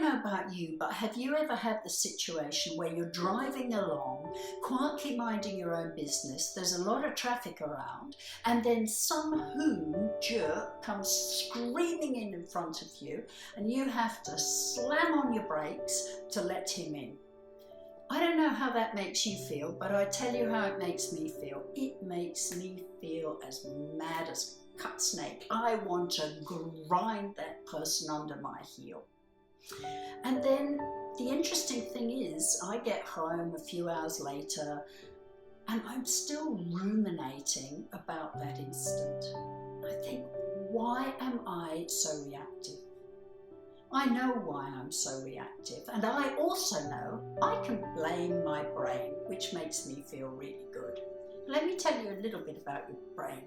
know about you, but have you ever had the situation where you're driving along, quietly minding your own business, there's a lot of traffic around, and then some jerk comes screaming in front of you, and you have to slam on your brakes to let him in? I don't know how that makes you feel, but I tell you how it makes me feel. It makes me feel as mad as a cut snake. I want to grind that person under my heel. And then the interesting thing is, I get home a few hours later and I'm still ruminating about that incident. I think, why am I so reactive? I know why I'm so reactive, and I also know I can blame my brain, which makes me feel really good. Let me tell you a little bit about your brain.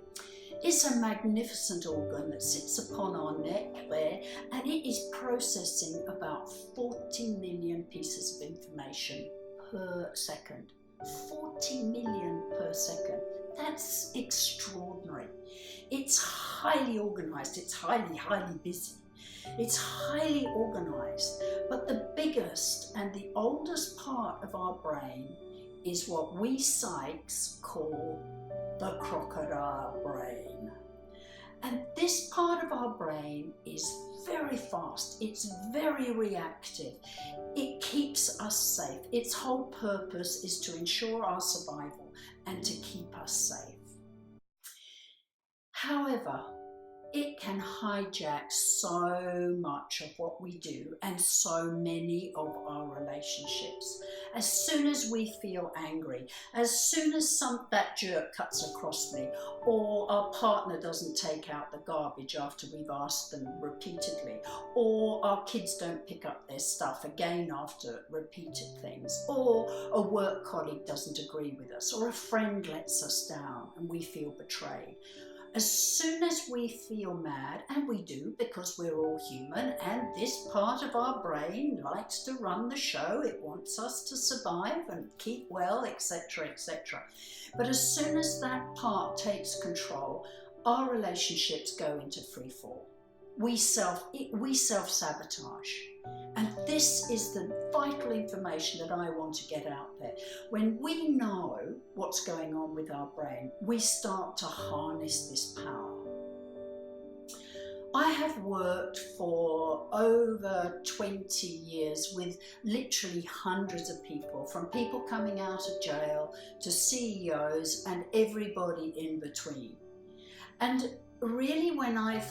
It's a magnificent organ that sits upon our neck there, and it is processing about 40 million pieces of information per second. 40 million per second. That's extraordinary. It's highly organized, it's highly busy. It's highly organized, but the biggest and the oldest part of our brain is what we psychs call the crocodile brain. And this part of our brain is very fast, it's very reactive, it keeps us safe. Its whole purpose is to ensure our survival and to keep us safe. However, it can hijack so much of what we do and so many of our relationships. As soon as we feel angry, as soon as that jerk cuts across me, or our partner doesn't take out the garbage after we've asked them repeatedly, or our kids don't pick up their stuff again after repeated things, or a work colleague doesn't agree with us, or a friend lets us down and we feel betrayed. As soon as we feel mad, and we do because we're all human, and this part of our brain likes to run the show, it wants us to survive and keep well, etc., etc. But as soon as that part takes control, our relationships go into free fall. We self-sabotage. And this is the vital information that I want to get out there. When we know what's going on with our brain, we start to harness this power. I have worked for over 20 years with literally hundreds of people, from people coming out of jail to CEOs and everybody in between. And really, when I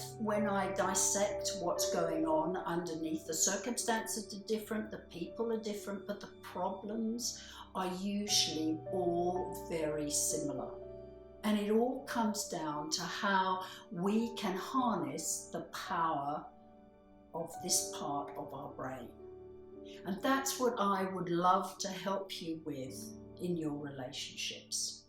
dissect what's going on underneath, the circumstances are different, the people are different, but the problems are usually all very similar. And it all comes down to how we can harness the power of this part of our brain. And that's what I would love to help you with in your relationships.